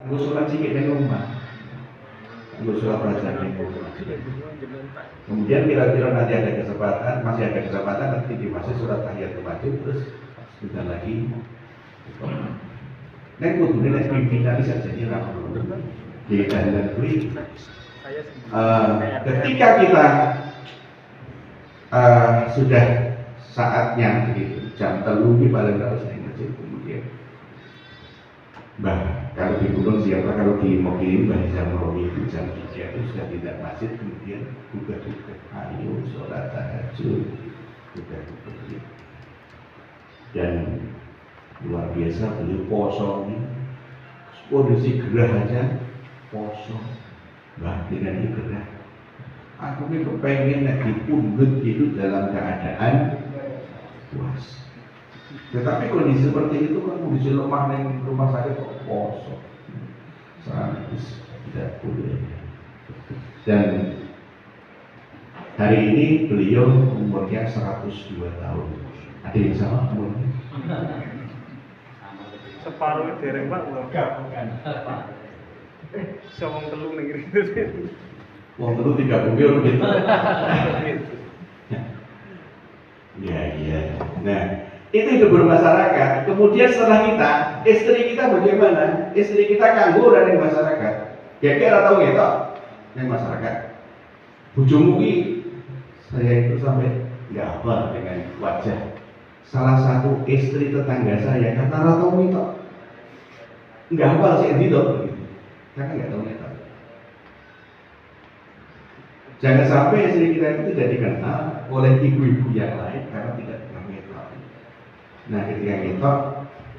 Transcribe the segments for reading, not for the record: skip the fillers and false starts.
Aku sholat sikit di rumah. Aku sholat belajar di rumah. Kemudian kira-kira nanti ada kesempatan, masih ada kesempatan nanti di masjid sholat tahiyatul masjid terus sebentar lagi. Nek kudune nek pimpinan saja jadi rapat. Di dalam duit. Ketika kita sudah saatnya begitu, jam 3 paling harus di masjid kemudian. Kalau di Gunung siapa, kalau di Mokirim Mbah Zamrowi itu jam 3 itu sudah tidak masjid, kemudian buka-buka, ayo sholat tahajud, buka-buka. Dan luar biasa beliau poso ini, kondisi gerah aja poso, dengan ini gerah. Aku ini kepengen nak dipundut itu dalam keadaan puas. Tetapi kondisi seperti itu kan kondisi lemah yang rumah sakit kok kosong, sangat tidak boleh. Dan hari ini beliau umurnya 102 tahun. Ada yang sama umurnya? Separuh dereng Pak, bukan. Sewong telu ning ngene. Wong telu 30 gitu. Iya. Nah, itu hidup bermasyarakat. Kemudian setelah kita, istri kita bagaimana? Istri kita kangguran di masyarakat. Kira-kira tahu nggak toh? Di masyarakat. Bojomu ki saya itu sampai nggak apa dengan wajah salah satu istri tetangga saya kata tahu itu nggak apa sih itu karena nggak tahu itu. Jangan sampai istri kita itu tidak dikenal oleh ibu-ibu yang lain karena tidak mengetahui. Nah, ketika kita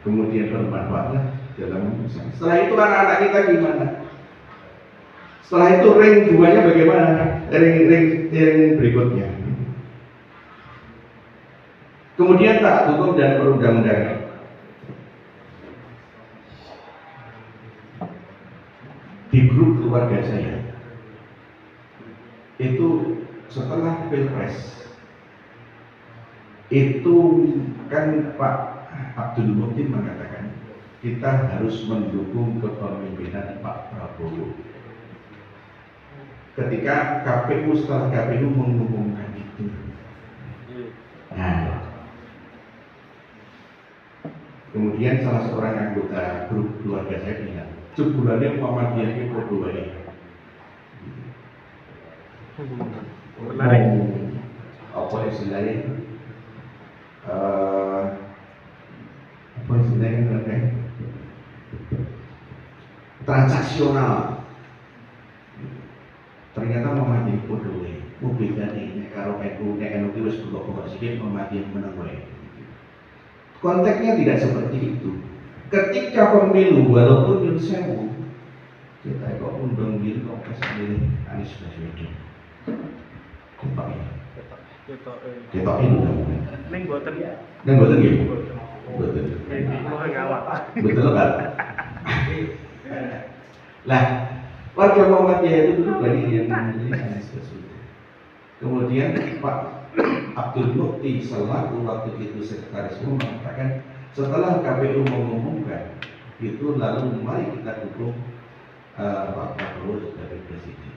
kemudian bermanfaatlah dalam urusan. Setelah itu anak-anak kita gimana? Setelah itu ring 2-nya bagaimana? Ring berikutnya. Kemudian taat hukum dan perundang-undangan. Di grup keluarga saya itu setelah Pilpres itu kan Pak Abdul Mutin mengatakan kita harus mendukung kepemimpinan Pak Prabowo. Ketika KPU setelah KPU mengumumkan itu, nah kemudian salah seorang anggota grup keluarga saya bilang jebulannya Muhammadiyah itu berdua ini. Menarik. Apa istilahnya? Apa istilahnya? Transaksional. Ternyata Muhammadiyah berdua. Mobil tadi kalau NU itu harus berubah sedikit Muhammadiyah menengah. Konteksnya tidak seperti itu. Ketika pemilu walaupun Yun Sewu kita kok undang diri kok milih Anies Baswedan. Ketok ini Ning mboten gitu. Betul. Betul kan? Lah, warga Muhammadiyah itu dulu banyak yang memilih Anies Baswedan. Kemudian Pak Abdul Mukti selaku waktu itu sekretaris umum mengatakan setelah KPU mengumumkan itu lalu mari kita dukung Pak Prabowo sebagai presiden.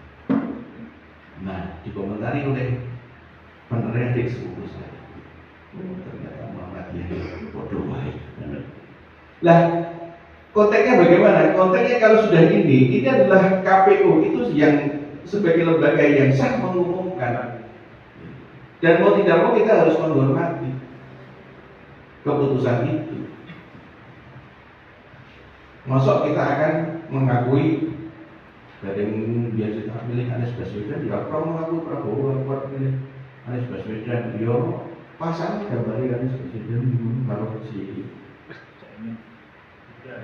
Nah, dikomentari oleh peneredik sepupu saya. Ternyata Muhammadiyah bodoh baik. Lah, konteksnya bagaimana? Konteksnya kalau sudah ini adalah KPU itu yang sebagai lembaga yang sah mengumumkan. Dan mau tidak mau kita harus menghormati keputusan itu. Masuk kita akan mengakui dari yang biasa kita pilih Anies Baswedan, ya kalau mengaku Prabowo, kalau pilih Anies Baswedan, yo pasang gambar Anies Baswedan kalau si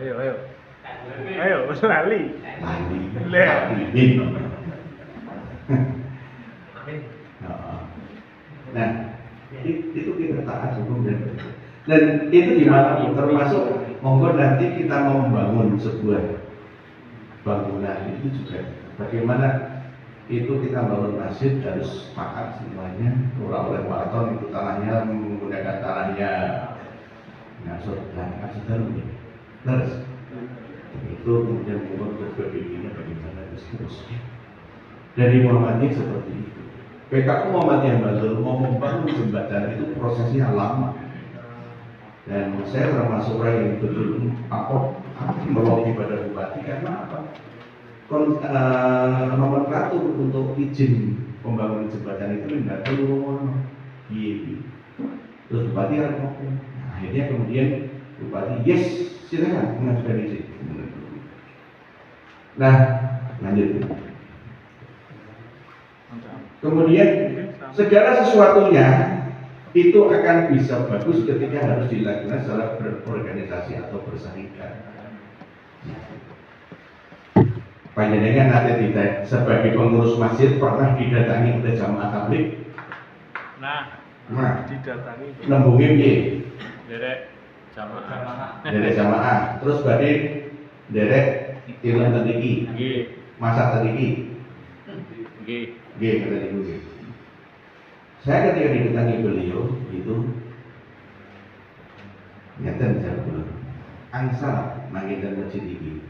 ayo lali nah itu kita taat hukum dan itu dimanapun termasuk monggo nanti kita mau membangun sebuah bangunan itu juga bagaimana itu kita bangun masjid harus sepakat semuanya orang oleh Waton itu tanahnya menggunakan tanahnya ngasut dan terus itu kemudian membuat berbeda bagaimana dan seterusnya. Dari Muhammadiyah seperti itu. PKU Muhammadiyah Bantul mau membangun jembatan itu prosesnya lama. Dan saya termasuk orang yang betul melobi pada bupati karena apa? Nomenklatur untuk izin pembangunan jembatan itu tidak perlu terus bupati harus ngomong. Nah, akhirnya kemudian bupati yes silakan mengajukan izin. Nah lanjut. Kemudian segala sesuatunya itu akan bisa bagus ketika harus dilakukan secara berorganisasi atau berserikat. Panjenengan nanti tidak sebagai pengurus masjid pernah didatangi oleh jamaah tabligh. Nah, didatangi nembungin piye? derek jamaah. Derek jamaah. Terus berarti derek tilang tadi masak tadi kata ibu. Saya ketika didatangi beliau itu nyata jawab dulu. Angsal manggidan masjid ini.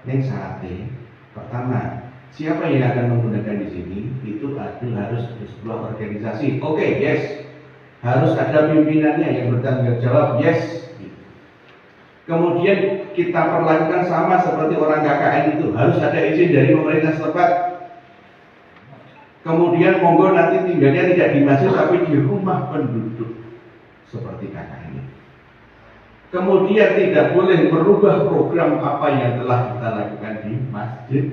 Yang sate pertama, siapa yang akan menggunakan di sini itu harus sebuah organisasi. Oke, yes. Harus ada pimpinannya yang bertanggung jawab. Yes. Kemudian kita perlakukan sama seperti orang KKN itu, harus ada izin dari pemerintah setempat. Kemudian monggo nanti tinggalnya tidak di masjid tapi di rumah penduduk seperti KKN. Kemudian tidak boleh merubah program apa yang telah kita lakukan di masjid.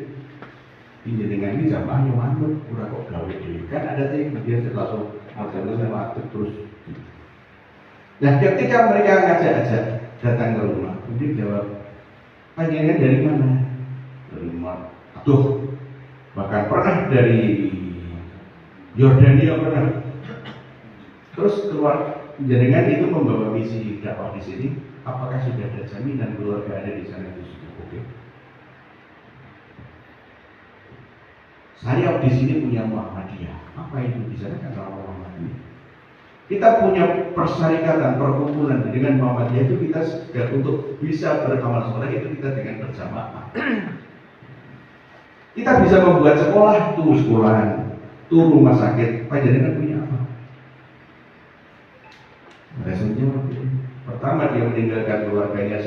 Ini dengan ini jamaahnya manut, kurang kok gawe dhewe. Kan ada sih kemudian langsung waktu terus. Nah, ketika mereka ngajak-ajak datang ke rumah, kemudian jawab, panjenengan dari mana? Dari rumah. Aduh, bahkan pernah dari Yordania pernah. Terus keluar jaringan itu membawa misi dakwah di sini. Apakah sudah ada jaminan keluarga ada di sana itu sudah oke? Saya di sini punya Muhammadiyah. Apa itu di sana kan kalau Muhammadiyah? Kita punya persyarikatan, perkumpulan dengan Muhammadiyah itu kita untuk bisa beramal soleh itu kita dengan berjamaah. Kita bisa membuat sekolah, tuh sekolahan, tuh rumah sakit. Panjenengan punya apa? Responnya pertama dia meninggalkan keluarganya,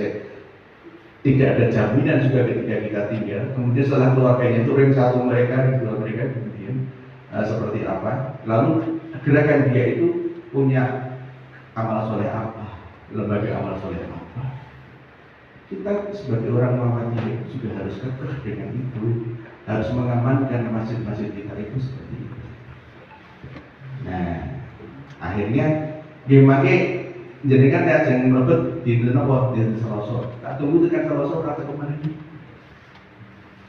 tidak ada jaminan juga ketika kita tinggal. Kemudian setelah keluarganya itu ring satu mereka, ring dua mereka, kemudian seperti apa? Lalu gerakan dia itu punya amal soleh apa? Lembaga amal soleh apa? Kita sebagai orang Muhammadiyah juga harus kekeh dengan itu, harus mengamankan masjid-masjid kita itu seperti itu. Nah, akhirnya gimana? Jadi kan ya jangan merebut di apa di Selasa. Tak tunggu tekan Selasa kata kemana ini.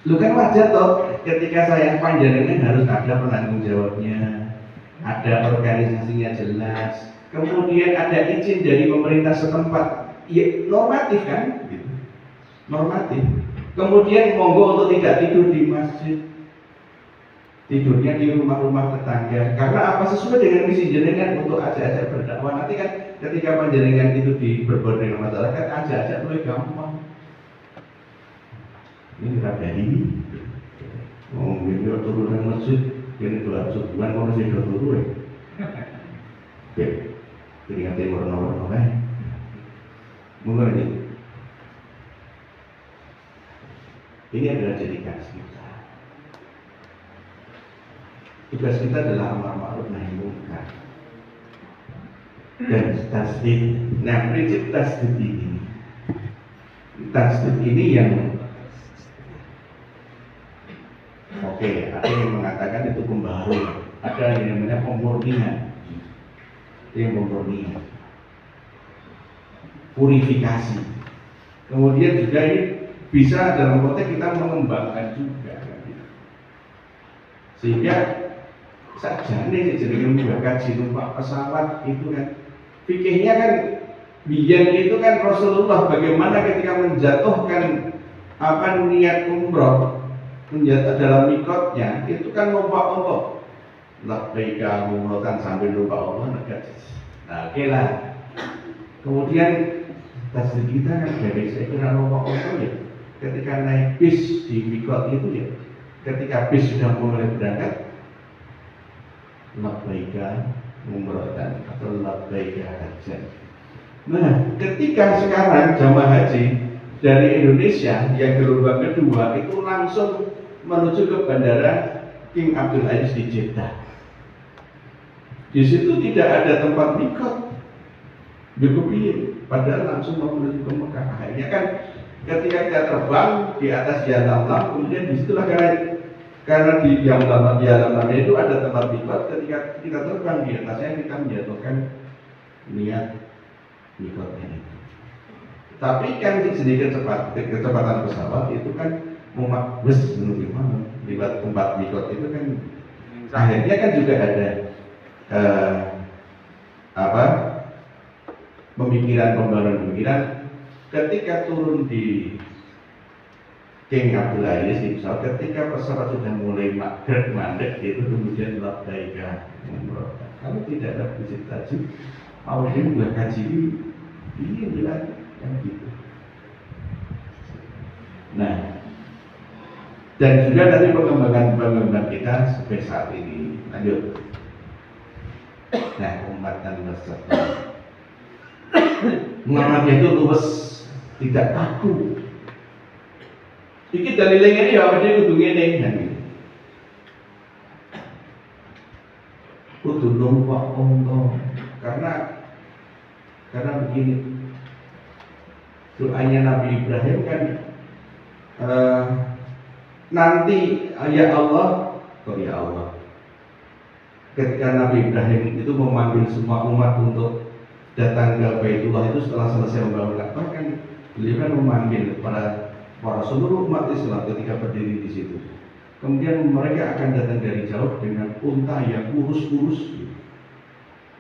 Lu kan wajar toh ketika saya panjenengan harus ada penanggung jawabnya, ada organisasinya jelas, kemudian ada izin dari pemerintah setempat. Ya normatif kan, gitu. Normatif. Kemudian monggo untuk tidak tidur di masjid, tidurnya di rumah-rumah tetangga. Karena apa? Sesuai dengan misi jenengan untuk ajak-ajak berdakwah. Nanti kan ketika panjenengan itu berbuat dengan masyarakat, ajak-ajak lebih gampang. Ini rada ini. Oh, ini turunan masjid, ini 200 bulan kalau masih turun. Oke, peringatan warna-warna kan? Mengerti? Ini adalah jadi tugas kita. Tugas kita adalah amar ma'ruf nahi munkar dan tasdid. Nah, prinsip tasdid ini yang oke, ada yang mengatakan itu pembaharuan, ada yang namanya pemurnian, purifikasi. Kemudian juga ini bisa dalam konteks kita mengembangkan juga, sehingga saja nih jadi kaji numpak pesawat itu kan fikihnya kan biyen itu kan Rasulullah bagaimana ketika menjatuhkan apa niat umroh menjatuh dalam mikotnya itu kan numpak Allah labbaika umrohkan sambil numpak Allah negat. Nah oke lah. Kemudian tasbih kita kan dari saya kira numpak Allah ya ketika naik bis di mikot itu ya, ketika bis sudah mulai berangkat, labbaika umratan atau labbaika hajjan. Nah, ketika sekarang jamaah haji dari Indonesia yang gelombang kedua itu langsung menuju ke bandara King Abdul Aziz di Jeddah. Di situ tidak ada tempat mikot, padahal langsung mau menuju ke Mekah. Akhirnya kan ketika kita terbang di atas Yalamlam, kemudian disitulah karena di Yalamlam itu ada tempat mikot. Ketika kita terbang di atasnya kita menjatuhkan niat mikotnya itu. Tapi kan sedikit kecepatan pesawat itu kan bus menuju mana lewat tempat mikot itu kan akhirnya kan juga ada pemikiran ketika turun di King Abdul Aziz di pesawat, ketika pesawat sudah mulai mandek itu kemudian labbaika umratan. Kalau tidak ada visit haji mau juga haji ini bilang yang gitu. Nah, dan juga nanti pengembangan kita sampai saat ini lanjut. Nah, umatan wasata Muhammadiyah itu luwes, tidak kaku. Iki dalilnya ini apa dia kudu ngene kan. Kudu numpak onto karena begini. Doanya Nabi Ibrahim kan nanti ya Allah, ketika Nabi Ibrahim itu memanggil semua umat untuk datang ke Baitullah itu setelah selesai membangun Ka'bah kan beliau kan memanggil para seluruh umat Islam ketika berdiri di situ. Kemudian mereka akan datang dari jauh dengan unta yang kurus-kurus.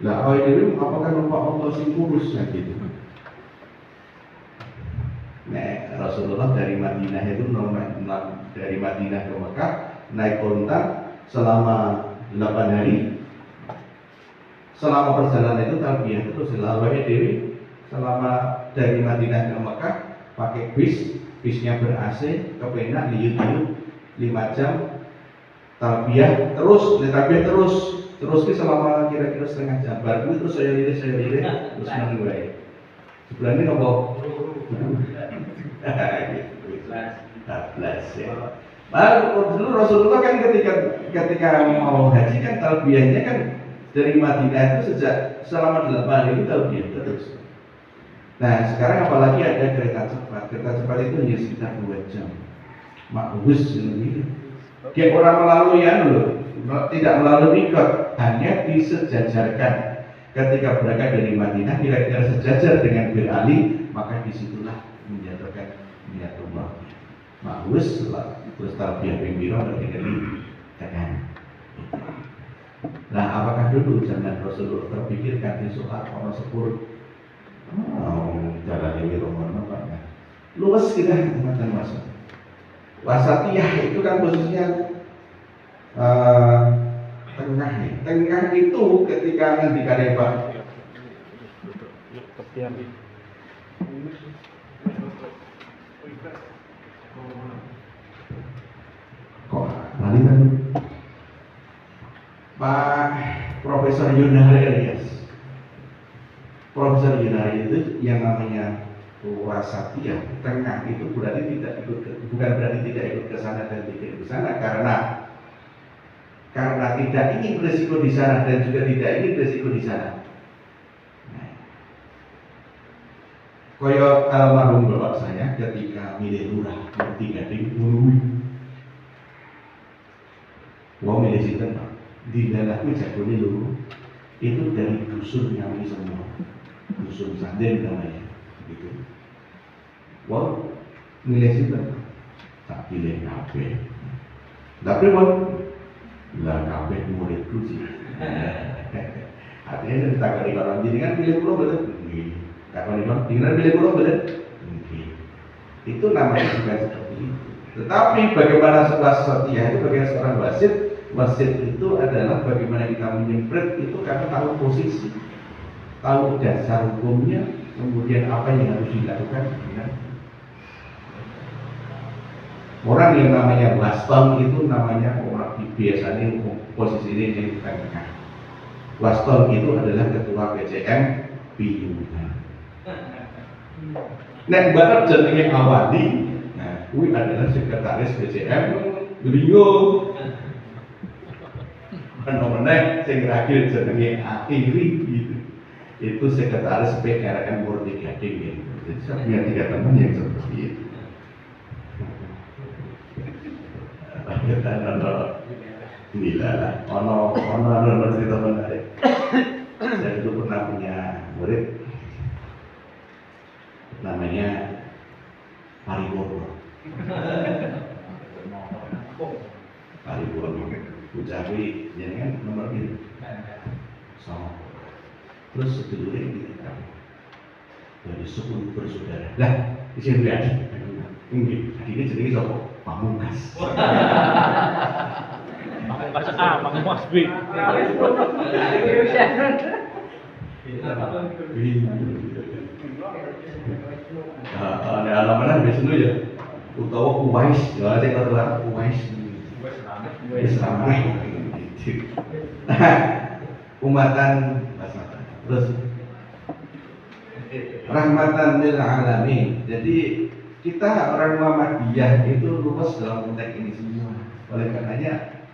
Lah apakah numpak unta sing kurus kan gitu. Nah, Rasulullah dari Madinah itu dari Madinah ke Mekah naik unta selama 8 hari. Selama perjalanan itu talbiyah terus selawatnya dewi. Selama dari Madinah ke Mekah pakai bisnya ber-AC, kepenak liut-liut 5 jam talbiyah terus selama kira-kira setengah jam. Baru terus saya lirik terus menunggu. Sebelah ini nopo 14 ya. Dulu Rasulullah kan ketika mau haji kan talbiyahnya kan dari Madinah itu selama 8 hari itu talbiyah terus. Nah sekarang apalagi ada kereta cepat itu hanya sekitar 2 jam. Makus ini. Dia orang melalui tidak melalui mikot, hanya disejajarkan. Ketika berangkat dari Madinah kira-kira sejajar dengan Bir Ali, maka disitulah menjatuhkan niat umrah. Makus terus talbiyah pembiro dari tekan. Nah, apakah dulu zaman Rasulullah terpikirkan di soal orang sepuluh? Jalan ini romono Pak. Luas kita umatkan masa. Wasatiyah itu kan posisinya tengah nih. Tengah itu ketika ngendikane Pak kok lali kan Pak Profesor Yunari Elias. Profesor Yunari itu yang namanya wasatiyah, tengah itu berarti bukan berarti tidak ikut ke sana dan tidak ikut ke sana karena tidak ingin berisiko di sana dan juga tidak ingin berisiko di sana. Nah, koyo almarhum bapak saya ketika milih lurah di Gading Mului, wong milih sinten Pak? Di dalamku jagone lho. Itu dari dusun kami semua. Dusun Sanden namanya. Gitu. Wong milih sinten? Tak pilih kabeh. Tapi wong lah kabeh muridku sih. Artinya ditakoni orang jadi kan pilih pulau betul. Nggih. Takoni orang dengan pilih pulau betul. Nggih. Itu namanya juga seperti itu. Tetapi bagaimana setelah setia itu bagaimana seorang wasit itu adalah bagaimana kita menyemprit itu karena tahu posisi, tahu dasar hukumnya, kemudian apa yang harus dilakukan dengan Orang yang namanya Waston itu namanya orang biasanya posisinya di tengah. Waston itu adalah ketua PCM Piyungan. Nek bakat jenenge Awadi, nah kuwi adalah sekretaris PCM Beliau. Meneh sing terakhir jenenge Akhiri gitu. Itu sekretaris PRM Murti Gading gitu. Jadi saya punya 3 teman yang seperti itu. Kita Bila ono cerita menarik. Saya dulu pernah punya murid namanya Paripurno. Paripurno. Ucapi jenengan nomor itu. Sama. Terus sedulurnya gitu. Dari 10 bersaudara. Lah, di sini lihat. Ini jenenge sapa? Pamungkas. Pamungkas A, Pamungkas B. Ada alamannya biasanya ya. Utawa Uwais, ya saya katakan Uwais. Wis ramai. Umatan basmatan. Terus rahmatan lil alamin. Jadi kita orang Muhammadiyah itu lulus dalam konteks ini semua. Oleh karenanya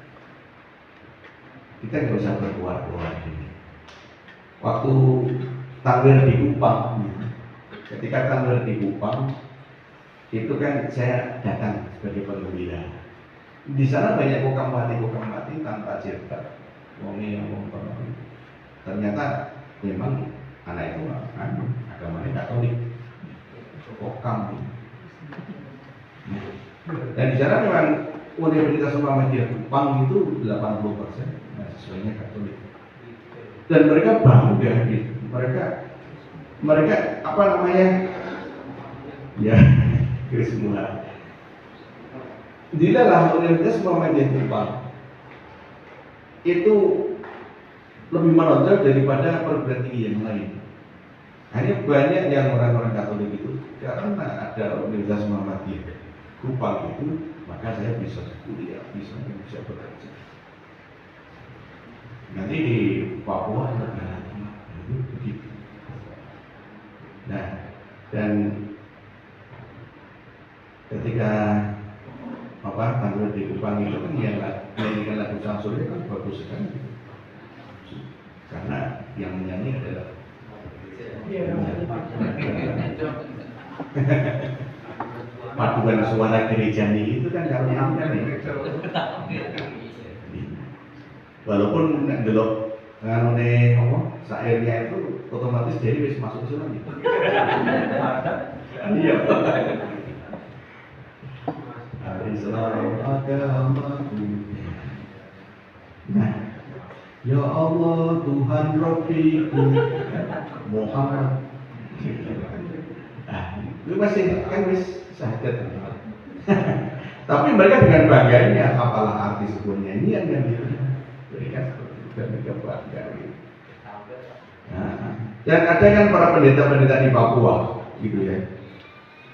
kita nggak usah berkuat-kuat ini. Waktu tampil di Kupang, ketika tampil di Kupang, itu kan saya datang sebagai penggembira. Di sana banyak kokang mati tanpa jilbab. Ternyata memang anak itu agamanya Katolik, kokang. Dan di sana memang Universitas Muhammadiyah Kupang itu 80% mahasiswanya Katolik. Dan mereka bangga gitu. Mereka apa namanya? Ya, semua. Dilalah Universitas Muhammadiyah Kupang itu lebih menonjol daripada perguruan tinggi yang lain. Hanya banyak yang orang-orang Katolik itu karena ada Universitas Muhammadiyah Kupang itu, maka saya bisa kuliah, bisa bekerja. Nanti di Papua ada itu begitu. Nah, dan ketika tampil di Kupang itu kan yang menyanyikan lagu Samsul kan bagus sekali. Karena yang menyanyi adalah paduan suara gerejani itu kan kalau nyanyi kan walaupun delok nganone apa sairnya itu otomatis jadi wis masuk Islam gitu. Iya. Al-Islam agamaku. Nah, ya Allah Tuhan Rabbiku Muhammad. Itu masih kan wis syahadat. Tapi mereka dengan bangganya apalah arti sebuah nyanyian yang diberikan seperti itu dan mereka bangga gitu. Nah, dan ada kan para pendeta-pendeta di Papua gitu ya.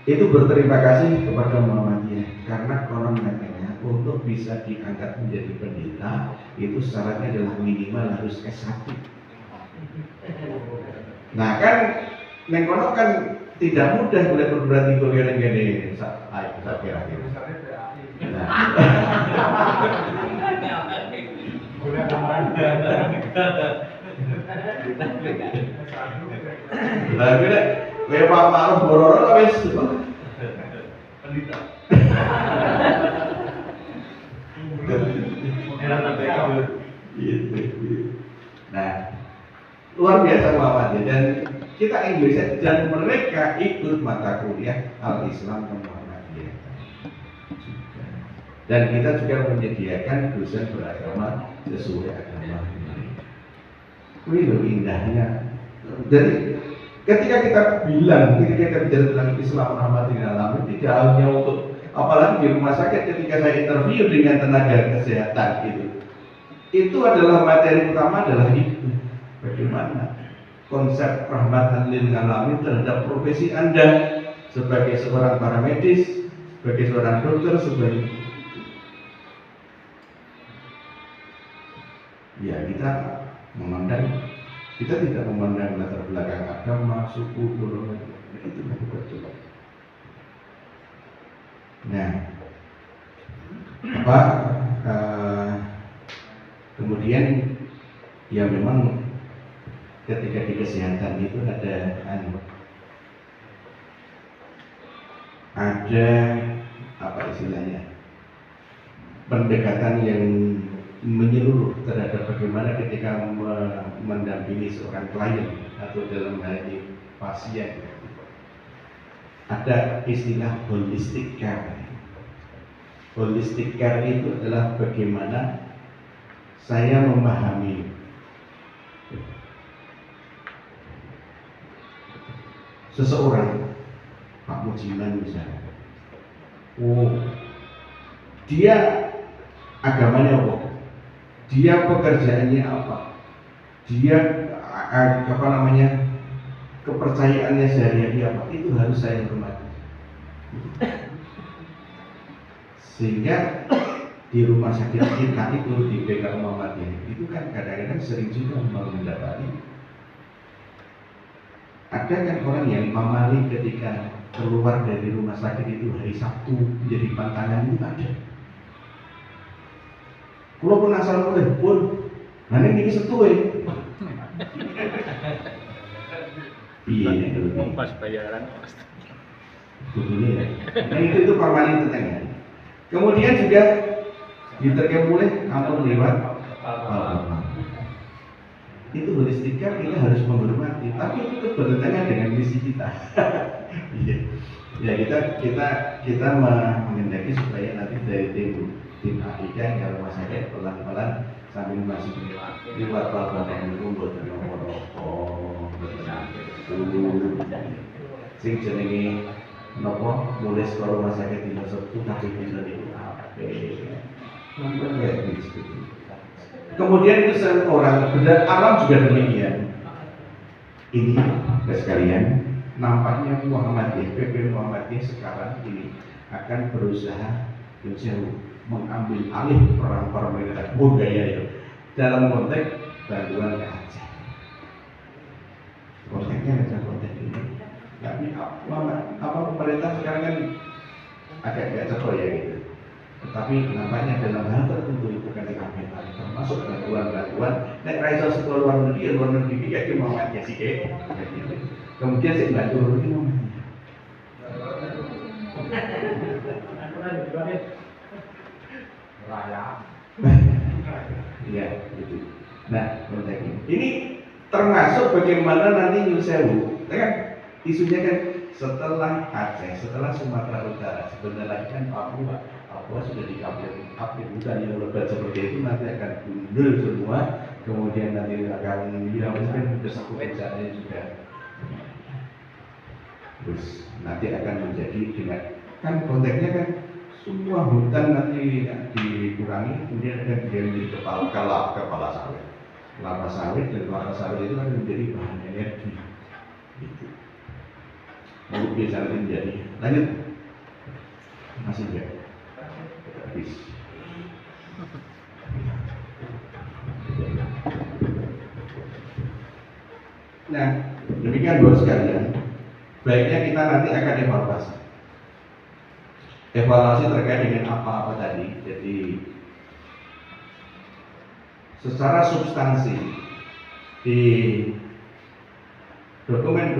Itu berterima kasih kepada Muhammadiyah karena konon katanya untuk bisa diangkat menjadi pendeta itu syaratnya adalah minimal harus S1. Nah kan nengkono kan tidak mudah boleh perguruan tinggi yang gini saya kira. Nah, lagi deh, kayak Pak Ma'ruf Bororo wis pendeta. Nah, luar biasa Muhammadiyah dan kita Indonesia dan mereka ikut mata kuliah Al-Islam dan Muhammadiyah. Dan kita juga menyediakan dosen beragama sesuai agama mereka. Ini loh indahnya. Jadi ketika kita bilang, ketika kita bicara tentang Islam Muhammadiyah alamin, tidak hanya untuk apalagi di rumah sakit ketika saya interview dengan tenaga kesehatan itu adalah materi utama adalah itu. Bagaimana konsep rahmatan lil alamin terhadap profesi Anda sebagai seorang paramedis, sebagai seorang dokter sebagai ya kita tidak memandang latar belakang agama, suku, golongan, itu betul. Nah, kemudian ya memang ketika di kesehatan itu ada apa istilahnya, pendekatan yang menyeluruh terhadap bagaimana ketika mendampingi seorang klien atau dalam hal ini pasien. Ada istilah holistic care. Holistic care itu adalah bagaimana saya memahami seseorang, Pak Mujiman misalnya. Dia agamanya apa? Dia pekerjaannya apa? Dia kepercayaannya sehari-hari apa? Itu harus saya hormati. Sehingga di rumah sakit kita itu di PK Muhammadiyah itu kan kadang-kadang sering juga mendapati ada kan orang yang pamali ketika keluar dari rumah sakit itu hari Sabtu menjadi pantangan itu ada. Kalau pun asal mulai pun, nanti ini setuai. Iya nih dulu. Pas bayaran. Begini ya. Nah itu pamali tetangga. Kemudian juga diterkem mulai ampun lewat itu holistik care, kita harus menghormati, tapi itu bertentangan dengan misi kita. Ya kita menghendaki supaya nanti dari tim akidah yang rumah sakit pelan-pelan sambil masih lewat pelabuhan kumpul dan nomor sing jenenge nopo mulai sekolah rumah sakit di Sabtu tapi pindah itu kemudian itu orang benar alam juga demikian. Ini sekalian nampaknya Muhammadiyah, PP Muhammadiyah sekarang ini akan berusaha mengambil alih perang pemerintah budaya itu dalam konteks bantuan ke Aceh. Konteksnya ada konteks ini. Tapi apa pemerintah sekarang kan agak cepat ya gitu. Tetapi nampaknya dalam hal tertentu itu kan diambil alih, termasuk bantuan. Nek raiso sekolah luar negeri ya cuma Muhammadiyah sih kemudian saya bantu lagi ya gitu. Nah konteks ini termasuk bagaimana nanti Nyun Sewu kan isunya kan setelah Aceh, setelah Sumatera Utara, sebenarnya kan Papua sudah dikabir bukan yang lebat seperti itu, nanti akan gundul semua, kemudian nanti akan mungkin bersatu bencananya juga. Terus nanti akan menjadi dengan kan konteksnya kan semua hutan nanti dikurangi, kemudian akan menjadi kepala sawit, kelapa sawit dan kelapa sawit itu akan menjadi bahan energi. Gitu. Lalu biasa nanti menjadi lanjut masih enggak habis. Nah demikian buat sekalian. Baiknya kita nanti akan evaluasi terkait dengan apa-apa tadi. Jadi secara substansi di dokumen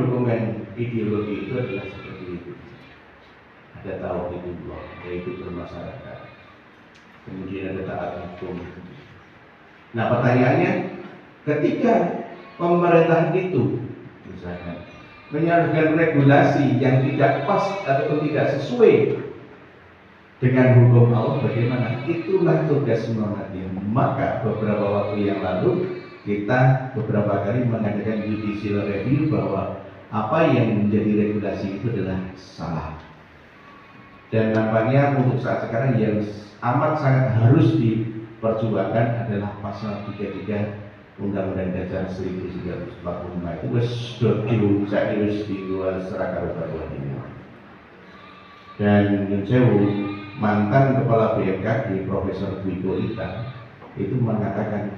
ideologi itu adalah seperti itu. Ada tauhidullah, yaitu bermasyarakat. Kemudian ada taat hukum. Nah pertanyaannya, ketika pemerintah itu misalkan menyarankan regulasi yang tidak pas ataupun tidak sesuai dengan hukum Allah, bagaimana? Itulah tugas Muhammadiyah. Maka beberapa waktu yang lalu kita beberapa kali mengadakan judicial review bahwa apa yang menjadi regulasi itu adalah salah. Dan nampaknya untuk saat sekarang yang amat sangat harus diperjuangkan adalah pasal 33 Undang-Undang Dasar 1945 itu wis diusai di luar serakar baruan ini. Dan Nyun Sewu, mantan kepala BMKG Profesor Dwiko Ita itu mengatakan,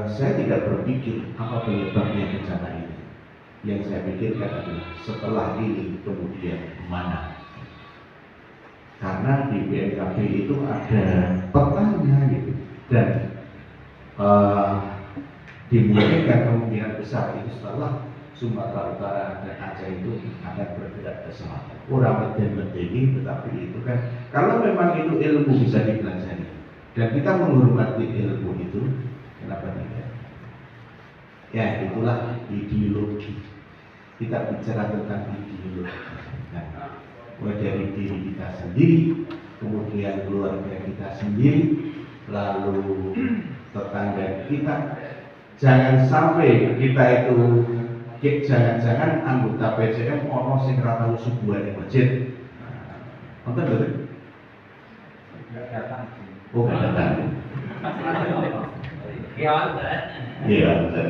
saya tidak berpikir apa penyebabnya bencana ini. Yang saya pikirkan adalah setelah ini kemudian mana. Karena di BMKG itu ada petanya gitu, dan dimungkinkan kemungkinan besar itu setelah Sumatera Utara dan Aceh itu akan bergerak ke selatan. Kurang medeni, tetapi itu kan kalau memang itu ilmu bisa dipelajari dan kita menghormati ilmu itu, kenapa tidak? Ya itulah ideologi. Kita bicara tentang ideologi. Nah, mulai dari diri kita sendiri, kemudian keluarga kita sendiri, lalu tetangga kita. Jangan sampai kita itu jangan-jangan anggota PCM ono sing ora tau subuhan ning masjid. Nonton betul? Oh, enggak datang. Iya, betul.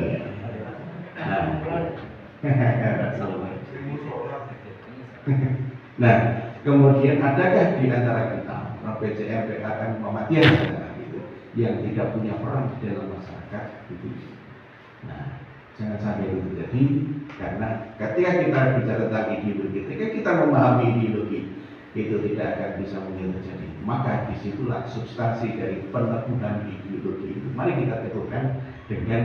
Nah, kemudian adakah di antara kita PCM, PKM, Muhammadiyah yang tidak punya peran di dalam masyarakat gitu? Nah, jangan sampai itu terjadi, karena ketika kita bicara tentang ideologi, ketika kita memahami ideologi itu tidak akan bisa mungkin terjadi. Maka disitulah substansi dari penekunan ideologi itu. Mari kita teguhkan dengan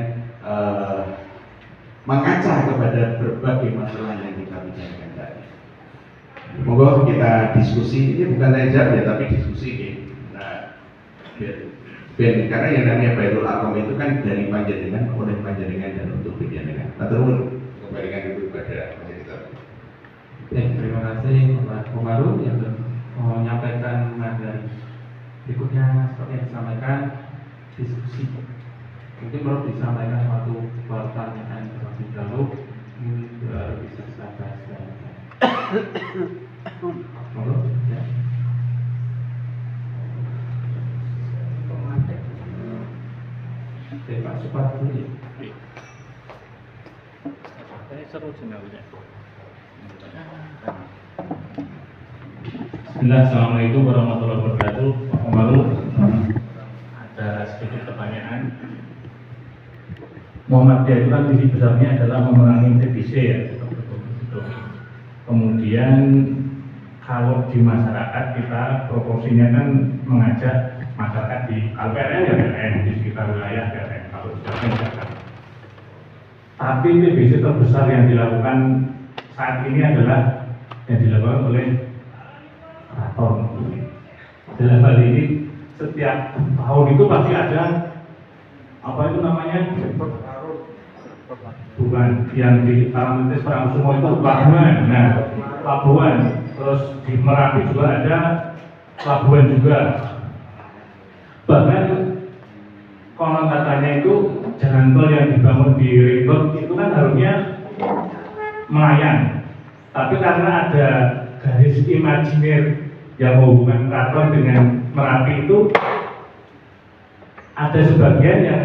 mengaca kepada berbagai masalah yang kita bicarakan tadi. Monggo kita diskusi, ini bukan saya jawab ya, tapi diskusi ya. Nah, karena yang namanya Baitul Aqam itu kan dari panjenengan, oleh panjenengan dan untuk panjenengan. Nah, terus kembalikan itu kepada majelis. Terima kasih Pak Komaru yang menyampaikan materi. Berikutnya seperti yang disampaikan diskusi. Mungkin perlu disampaikan suatu pertanyaan terlebih dahulu, ini bisa kita bahas. Ya. Oke, Pak Supardi dulu ya. Ini seru sebenarnya. Bismillah, assalamualaikum warahmatullahi wabarakatuh. Pak Komaru, ada sedikit pertanyaan. Muhammadiyah itu kan visi besarnya adalah memerangi TBC ya. Kemudian kalau di masyarakat kita proporsinya kan mengajak masyarakat di PLN ya PLN, di sekitar wilayah PLN, kalau di Jakarta. Tapi TBC terbesar yang dilakukan saat ini adalah yang dilakukan oleh keraton. Dalam hal ini setiap tahun itu pasti ada apa itu namanya, bukan yang di Parangtritis Parangkusumo itu pelabuhan. Nah, pelabuhan, terus di Merapi juga ada pelabuhan juga. Bahkan konon katanya itu jalan tol yang dibangun di Ring Road itu kan harusnya melayang, tapi karena ada garis imajiner yang menghubungkan keraton dengan Merapi itu, ada sebagian yang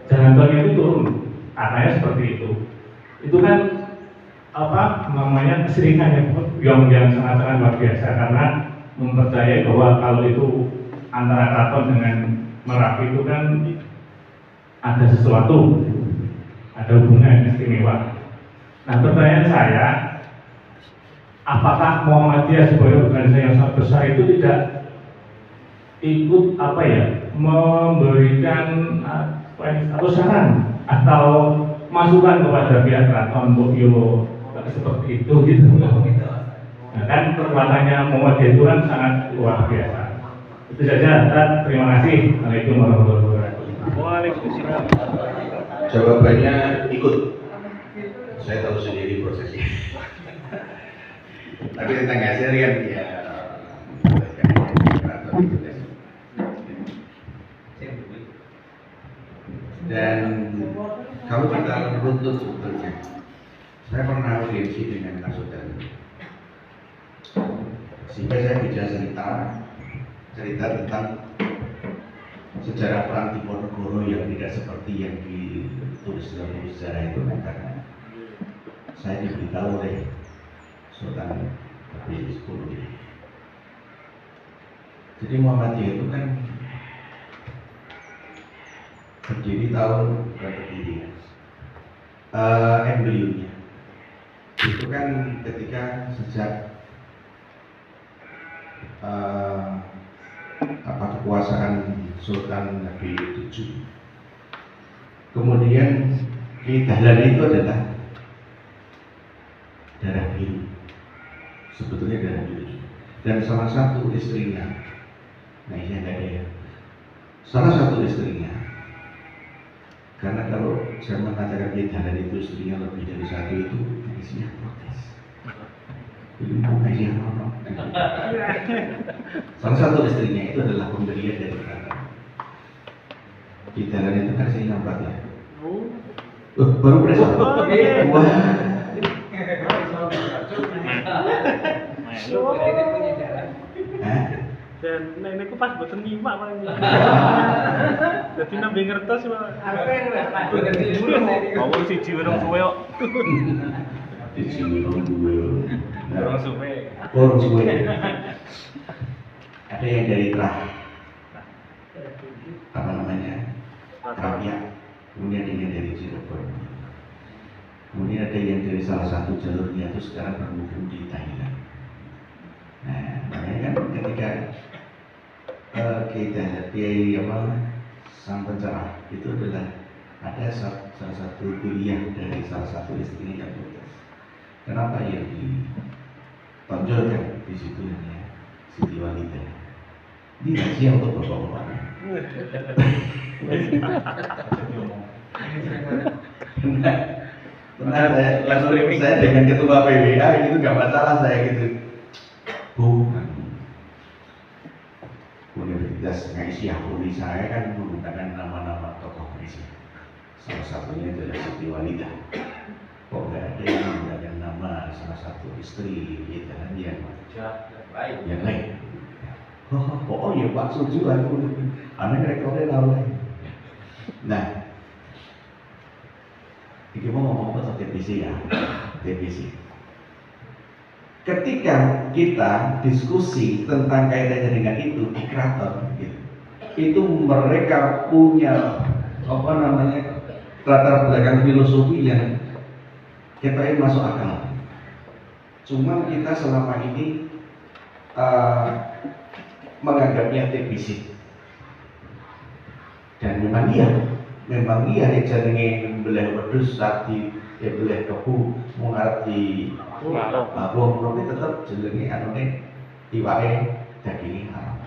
jalan tolnya itu turun, katanya seperti itu. Itu kan apa namanya, keseringan yang sangat-sangat luar biasa, karena mempercayai bahwa kalau itu antara keraton dengan Merapi itu kan ada sesuatu, ada hubungan istimewa. Nah, pertanyaan saya, apakah Muhammadiyah sebagai organisasi yang sangat besar itu tidak ikut apa ya, memberikan atau saran atau masukan kepada pihak keraton untuk seperti itu gitu. Nah, kan kekuatannya Muhammadiyah itu kan sangat luar biasa. Itu saja. Terima kasih. Assalamualaikum warahmatullahi wabarakatuh. Waalaikumsalam. Jawabannya ikut. Saya tahu sendiri prosesnya. Tapi tentang hasil kan ya. Dan kalau kita runtut sebetulnya, saya pernah audiensi dengan Kasudan, sehingga saya bisa cerita tentang sejarah perang Diponegoro yang tidak seperti yang ditulis dalam buku sejarah itu, kan, karena saya diberitahu oleh Sultan Habis 10. Jadi Muhammadiyah itu kan berdiri tahun berapa ini ya? Embrionya itu kan ketika sejak kekuasaan Sultan Nabi VII. Kemudian Kiai Dahlan itu adalah darah biru, sebetulnya darah biru. Dan salah satu istrinya, nah ini ada ya, salah satu istrinya, karena kalau saya mengatakan Kiai Dahlan itu istrinya lebih dari satu itu, isinya protes. Itu bukan yang orang. Salah satu istrinya itu adalah pemberian dari keraton. Di dalam itu kan saya nampak ya. Baru presor. Wah. Dan nenekku pas boten nyimak paling. Dadi nembe ngertos wae. Ngomong siji urung suwe kok. Siji urung suwe. Urung suwe. Urung suwe. Ada yang dari apa namanya? Rakyat. Kemudian ada yang dari Cirebon. Kemudian ada yang dari salah satu jalurnya itu sekarang bermukim di Thailand. Nah, makanya kan ketika kita sang pencerah itu adalah ada salah satu kuliah dari salah satu istrinya yang protes. Kenapa yang ditonjolkan di situ ya Siti Walidah? Ini rahasia untuk bapak-bapak. Benar, saya dengan ketua PWA itu nggak masalah saya gitu. Universitas Aisyah Uni saya kan menggunakan nama-nama tokoh Aisyah. Salah satunya adalah Siti Walidah. Kok nggak ada yang menggunakan nama salah satu istri kita yang lain? Oh ya Pak Suju aku, anak rekornya lawan. Nah, ini mau ngomong apa TBC ya? TBC. Ketika kita diskusi tentang kaitannya dengan itu di keraton, gitu, itu mereka punya apa namanya latar belakang filosofi yang kita masuk akal. Cuma kita selama ini menganggapnya TBC. Dan memang iya yang jenenge belah wedhus sati belah kebu mau ngerti abong tapi tetap jenenge anune iwake daging haram.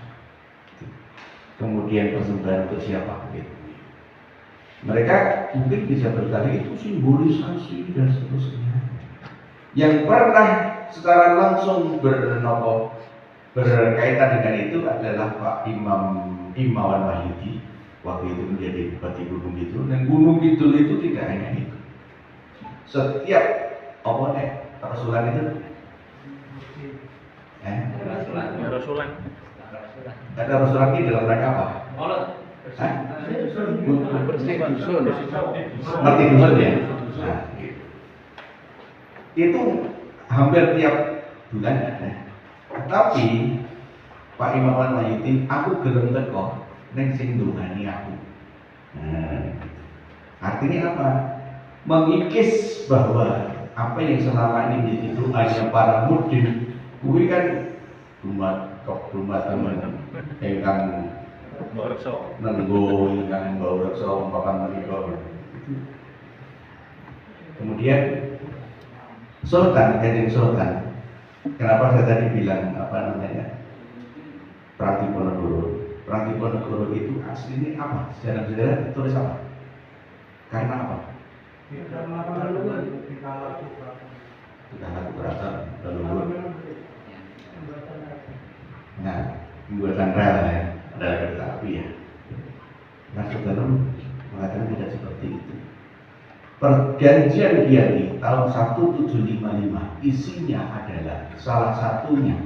Kemudian persembahan untuk siapa gitu. Mereka mungkin bisa bertanya itu simbolisasi dan seterusnya. Yang pernah secara langsung berkaitan dengan itu adalah Pak Imawan Wahyudi. Waktu itu menjadi bupati Gunung Kidul, dan Gunung Kidul itu tidak hanya itu. Setiap rasulan itu ada rasulan ini dalam rangka apa? Ngerti dusun ya? Nah, itu hampir tiap bulan ada. Tapi Pak Imawan Wahyudi, aku gelem teko neng sing ndongani aku. Nah, artinya apa? Mengikis bahwa apa yang selama ini menjadi doanya para mudin, kuwi kan dumat teman ingkang nenggo ingkang bawa reksa umpapan menika. Kemudian Kanjeng Sultan, kenapa saya tadi bilang apa namanya Pratiponegoro? Pratiponegoro itu aslinya apa? Sejarah-sejarah tulis apa? Karena apa? Kita laku keraton leluhur. Nah, pembuatan rel ya, rel kereta api ya. Nah, saudara mengatakan tidak seperti itu. Perjanjian Giyanti tahun 1755 isinya adalah salah satunya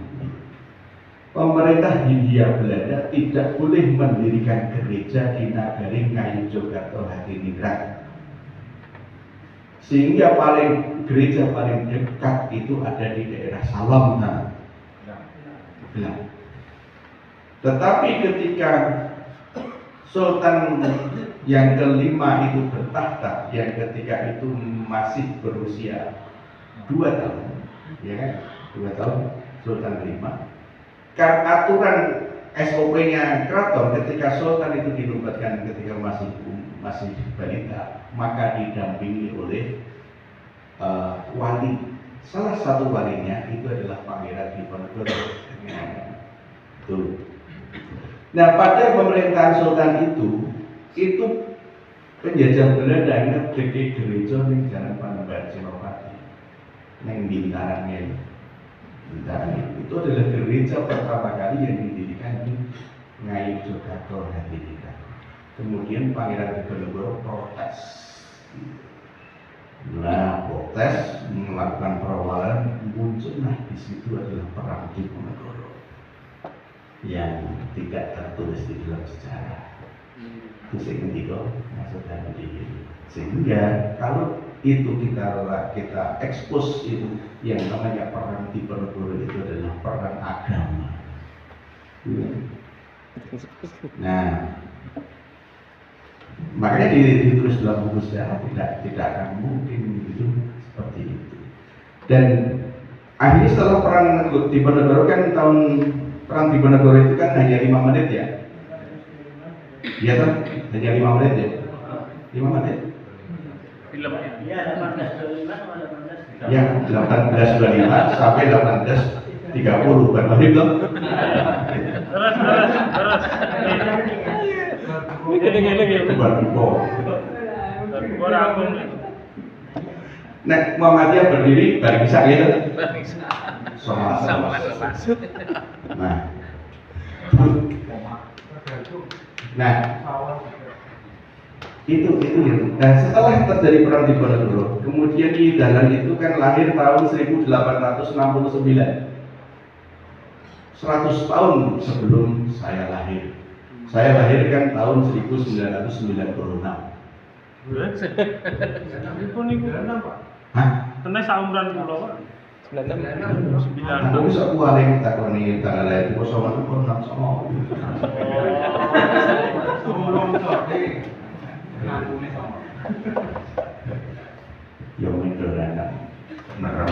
pemerintah Hindia Belanda tidak boleh mendirikan gereja di Nagari Ngayogyakarta Hadiningrat, sehingga gereja paling dekat itu ada di daerah Salamna Nah, tetapi ketika Sultan yang kelima itu bertahta, yang ketika itu masih berusia 2 tahun, ya kan? 2 tahun Sultan kelima. Karena aturan SOP-nya keraton ketika Sultan itu dinobatkan ketika masih balita, maka didampingi oleh wali. Salah satu walinya itu adalah Pangeran Diponegoro. Tuh. Nah, pada pemerintahan Sultan itu penjajah Belanda ngedeki gereja ning Jalan Panembahan Senopati. Neng Bintarannya. Itu adalah gereja pertama kali yang didirikan di Ngayu Yogyakarta hari ini. Kemudian Pangeran Diponegoro protes. Nah, protes melakukan perlawanan, muncullah di situ adalah perang Diponegoro yang tidak tertulis di dalam sejarah. Itu sehingga maksudnya begini. Sehingga kalau itu kita ekspos itu yang namanya perang Diponegoro itu adalah perang agama. Nah, makanya ditulis dalam buku sejarah tidak akan mungkin itu seperti itu. Dan akhirnya setelah perang Diponegoro kan perang Diponegoro itu kan hanya 5 menit ya. Iya kan? Hanya 5 menit ya. 5 menit. Filmnya. Ya, 1825 sampai 1830 berarti dong. Terus. Ini kedengeran ya. Baru Orang Nek Muhammadiyah berdiri bari bisa gitu. Sama. Nah, itu ya. Nah, setelah terjadi perang Diponegoro, kemudian di Dahlan itu kan lahir tahun 1869. 100 tahun sebelum saya lahir. Saya lahir kan tahun 1996. Iku niku kenapa? Hah? Tenan saumuran kula, Pak. 96. Aku bisa kualing takoni tanggal lahir kok sama itu pun sama. Yo mendoran. Merem.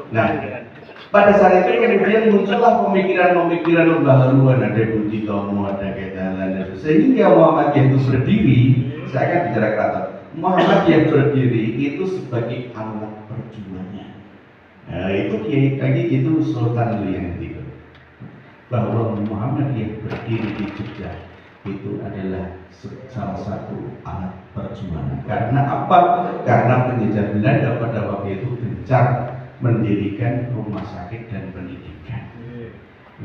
Nah, pada saat itu kemudian muncullah pemikiran-pemikiran baharuan, ada Budi Tomo, ada Kedalan, sehingga Muhammadiyah itu berdiri. Saya akan bicara keraton. Muhammadiyah berdiri itu sebagai alat perjuangan. Nah, itu lagi itu Sultan Luyenti bahwa Muhammadiyah berdiri di Jogja itu adalah salah satu alat perjuangan. Karena apa? Karena penjajah Belanda pada waktu itu gencar mendirikan rumah sakit dan pendidikan.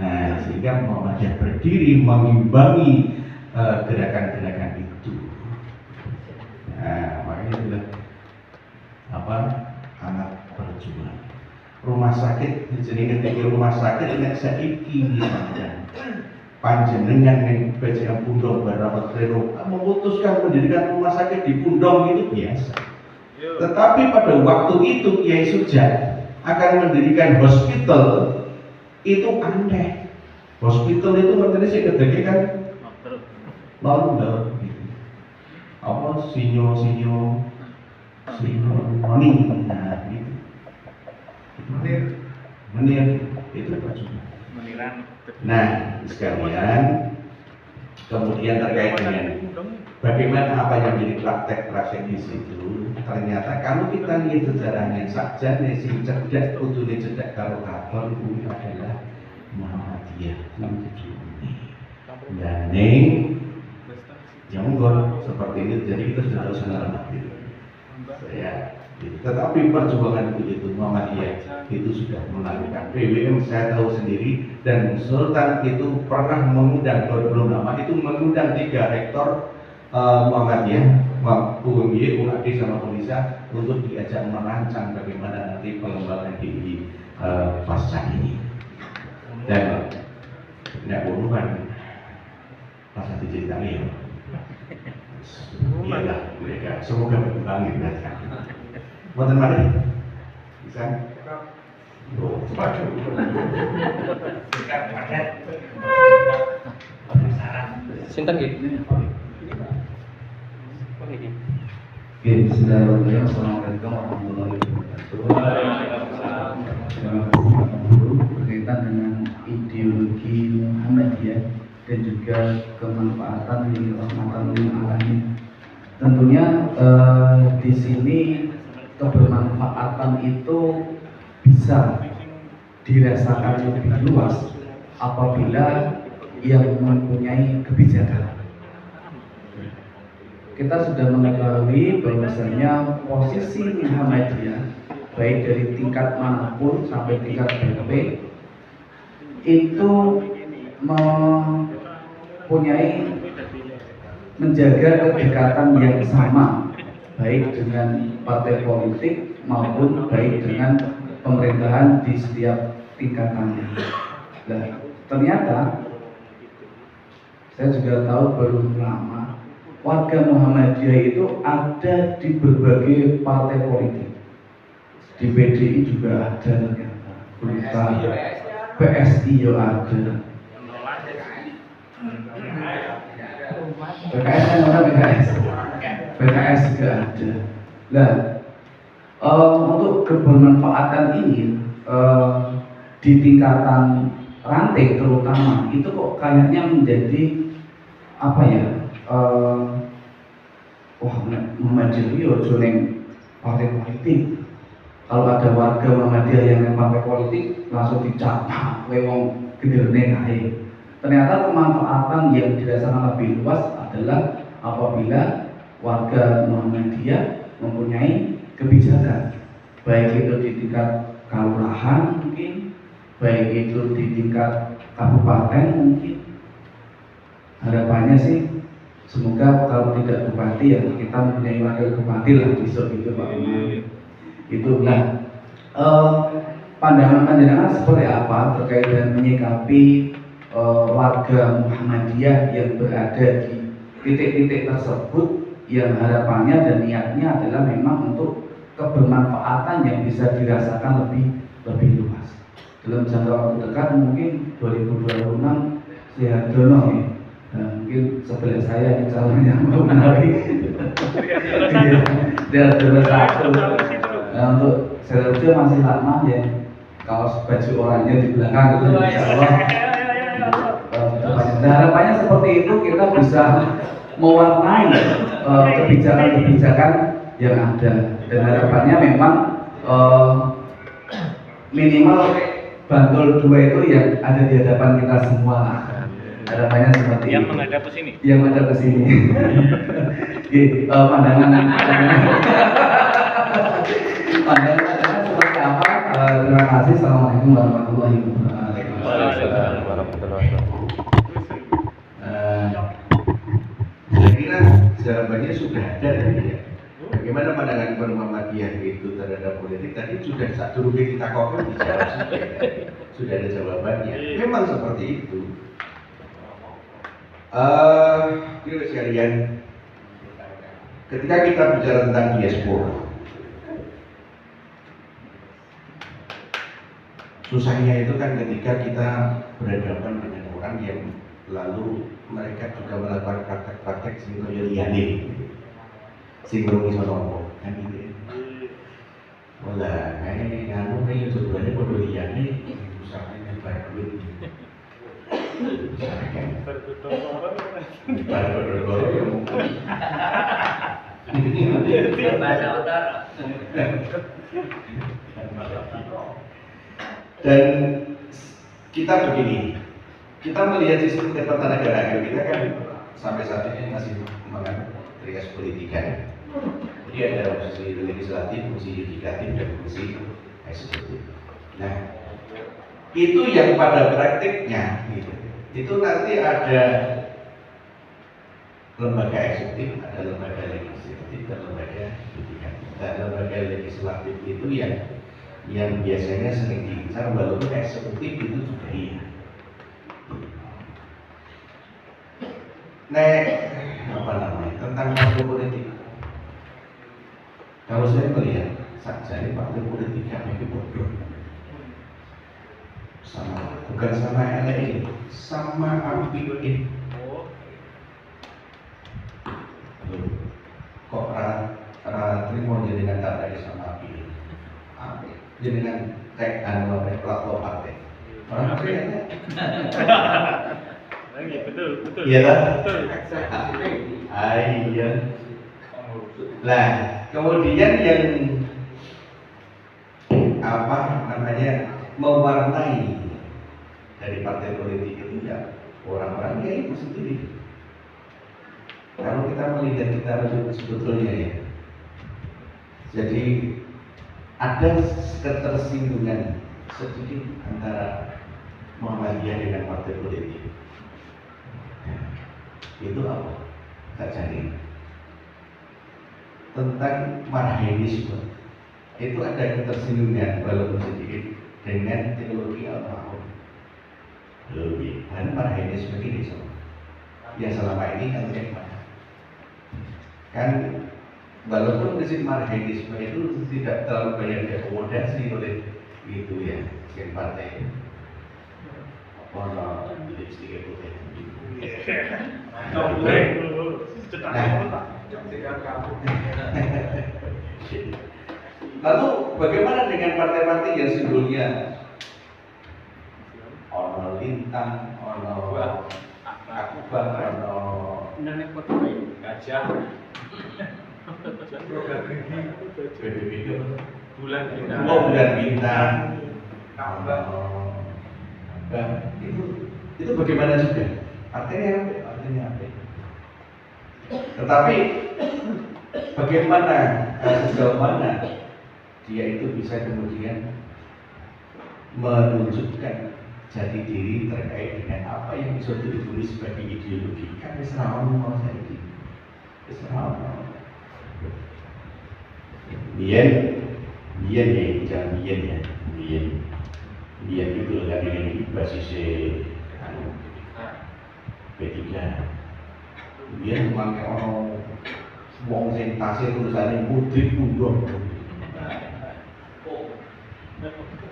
Nah, sehingga Muhammadiyah berdiri mengimbangi gerakan-gerakan itu. Nah, makanya itulah alat perjuangan. Rumah sakit jadi ketika rumah sakit nek saiki panjenengan yang PCM Pundong Barapat Reno memutuskan mendirikan rumah sakit di Pundong itu biasa. Tetapi pada waktu itu Kiai Suja akan mendirikan hospital itu aneh. Hospital itu maksudnya sih ketika kan lalu gitu. Apa sinyo moni, nah gitu. Menir itu percuma. Nah, sekalian kemudian terkait dengan bagaimana apa yang menjadi praktek di situ. Ternyata kalau kita lihat sejarahnya saja, si cerdas putune cedak karo katon itu adalah Muhammadiyah dan yang seperti ini. Jadi kita sudah tahu sebenarnya tetapi perjuangan itu Muhammadiyah itu sudah melakukan PWM, saya tahu sendiri, dan Sultan itu pernah mengundang belum lama itu mengundang 3 rektor Muhammadiyah, UMY, UAD sama Polisa untuk diajak merancang bagaimana nanti pengembangan di pasca ini. Dan tidak urusan pasca diceritakan ya. Iyalah mereka semoga berkembang ya. Buatan mana? Bisa? Oh, cepat. Waduh. Sinten nggih? Oke, bismillahirrahmanirrahim. Assalamualaikum warahmatullahi wabarakatuh. Terima kasih Pak Guru berkaitan dengan ideologi Muhammadiyah dan juga kemanfaatan lil rahmatan lil alamin. Tentunya di sini kebermanfaatan itu bisa dirasakan lebih luas apabila yang mempunyai kebijakan. Kita sudah mengetahui bahwasanya posisi Muhammadiyah baik dari tingkat manapun sampai tingkat BP itu mempunyai menjaga kedekatan yang sama baik dengan partai politik maupun baik dengan pemerintahan di setiap tingkatannya. Nah, ternyata saya juga tahu baru lama warga Muhammadiyah itu ada di berbagai partai politik. Di PDI juga ada ternyata. Berita PSI juga ada. PKS kan mana PKS? PKS juga ada. Nah, untuk kebermanfaatan ini di tingkatan ranting terutama itu kok kayaknya menjadi apa ya? Wah, Muhammadiyah ojo neng partai politik. Kalau ada warga Muhammadiyah yang neng partai politik langsung dicap, wong genderne kae. Ternyata kemanfaatan yang dirasakan lebih luas adalah apabila warga Muhammadiyah mempunyai kebijakan, baik itu di tingkat kelurahan mungkin, baik itu di tingkat kabupaten mungkin. Harapannya sih semoga kalau tidak bupati ya kita mempunyai wakil bupati lah besok itu Pak Umar. Itulah pandangan panjenengan seperti apa terkait dengan menyikapi warga Muhammadiyah yang berada di titik-titik tersebut yang harapannya dan niatnya adalah memang untuk kebermanfaatan yang bisa dirasakan lebih luas. Dalam jangka waktu dekat mungkin 2026 Sehardono ya. Nah, mungkin sebelah saya ini calonnya mau menarik dia satu. Nah, untuk Sehardono masih lama ya. Kaos baju oranye di belakang itu insya Allah. Nah, harapannya seperti itu kita bisa mewarnai kebijakan-kebijakan yang ada dan harapannya memang minimal Bantul 2 itu yang ada di hadapan kita semua. Harapannya seperti yang itu. menghadap ke sini. Yang menghadap ke sini. Pandangan seperti apa? Terima kasih. Assalamualaikum warahmatullahi wabarakatuh. Saya kira jawabannya sudah ada tadi ya. Bagaimana pandangan Muhammadiyah itu terhadap politik tadi sudah satu rugi kita kokoh dijawab sudah ada jawabannya. Memang seperti itu. Kira sekalian, ketika kita bicara tentang diaspora, susahnya itu kan ketika kita berhadapan dengan orang yang lalu mereka juga melakukan praktek-praktek sing liyane sing rumi sono kan gitu ya. Wala kae nganu nek tujuane padha liyane usahane nyebar duit. Dan kita begini, kita melihat sistem ketatanegaraan kita kan sampai saat ini masih mengandung trias politika. Jadi ada fungsi legislatif, fungsi yudikatif, dan fungsi eksekutif. Nah, itu yang pada praktiknya gitu. Itu nanti ada lembaga eksekutif, ada lembaga legislatif, dan lembaga yudikatif. Dan lembaga legislatif itu yang biasanya sering diincar, walaupun eksekutif itu juga iya. Apa namanya tentang partai politik. Kalau saya melihat saja partai politik yang itu bodoh. bukan sama elek, sama apike. Oh, Kok terima jenengan tak sama apike. Jenengan cek anu platform partai. Orang kayaknya. betul. Iya lah. Betul. Iya. Lah, kemudian yang apa namanya mewarnai dari partai politik itu ya orang-orangnya itu sendiri. Kalau kita melihat kita sebetulnya ya, jadi ada ketersinggungan sedikit antara Muhammadiyah dengan partai politik. Itu apa? Tak cari tentang marhaenisme. Itu ada ketersinggungan walaupun sedikit dengan teologi al-Ma'un. Lebih, dan marhaenisme ini so. Ya selama ini kan bagaimana? Kan walaupun prinsip marhaenisme itu tidak terlalu banyak diakomodasi oleh gitu ya, sekian partai. Ono lipstik putih. Lalu bagaimana dengan partai-partai yang simbolnya ono lintang, ono akubah, ono Gajah. BBB Bulan bintang. oh bulan bintang, itu bagaimana juga artinya apa? Tetapi bagaimana sejauh mana dia itu bisa kemudian menunjukkan jati diri terkait dengan apa yang bisa ditulis sebagai ideologi kan Islam mau saya ini Islam biar ya jangan biar itu kan ini basisnya P3 biar memakai orang wong sing tasih tulisannya putri pundong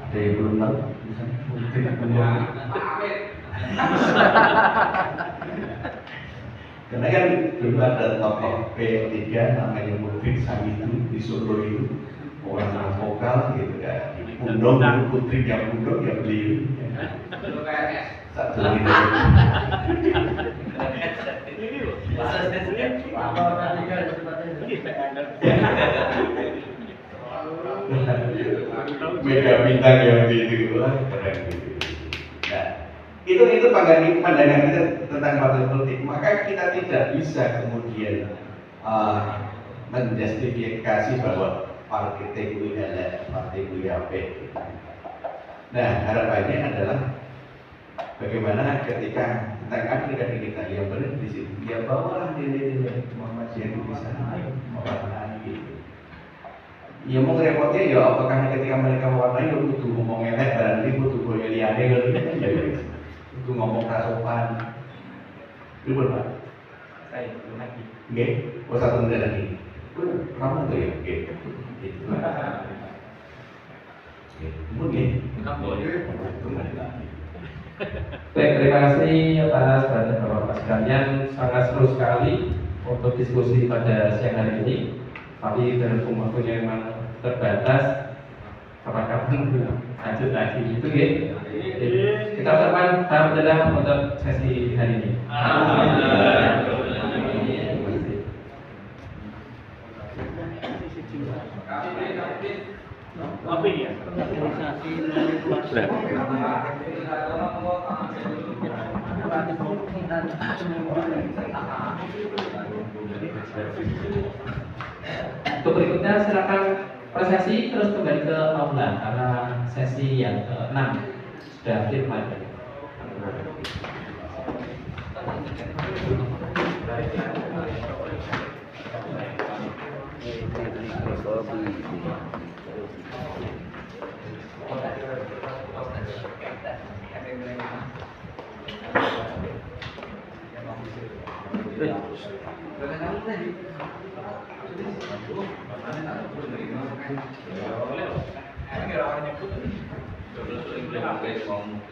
ada yang belum tahu tulisannya putri pundong karena kan dulu ada tokoh P3 namanya Mufid Samidu di Solo itu orang vokal gitu kan pundong itu putri yang pundong yang beliau satu ini beda bintang yang gitu lah keren gitu. Nah, itu pandangan kita tentang partai politik. Maka kita tidak bisa kemudian menjustifikasi bahwa partai itu adalah partai itu apa. Nah, harapannya adalah bagaimana ketika tentang akidah kita yang benar di sini, ya bawalah nilai-nilai Muhammadiyah di sana, mewarnai gitu. Ya mau repotnya ya apakah ketika mereka mewarnai ya butuh ngomong elek barang ini butuh boyo liane gitu kan ya butuh ngomong rasopan. Itu Pak. Saya lagi. Oke, satu menit lagi. Kamu tuh ya, oke. Itu. Mungkin. Baik, terima kasih atas perhatian Bapak-Bapak sekalian. Sangat seru sekali untuk diskusi pada siang hari ini. Tapi berhubung waktunya memang terbatas, kapan-kapan lanjut lagi gitu ya. Kita ucapkan alhamdulillah untuk sesi hari ini. Apa ini ya? Untuk berikutnya silakan prosesi terus kembali ke aula karena sesi yang ke-6 sudah firman. Terus itu yang ngomong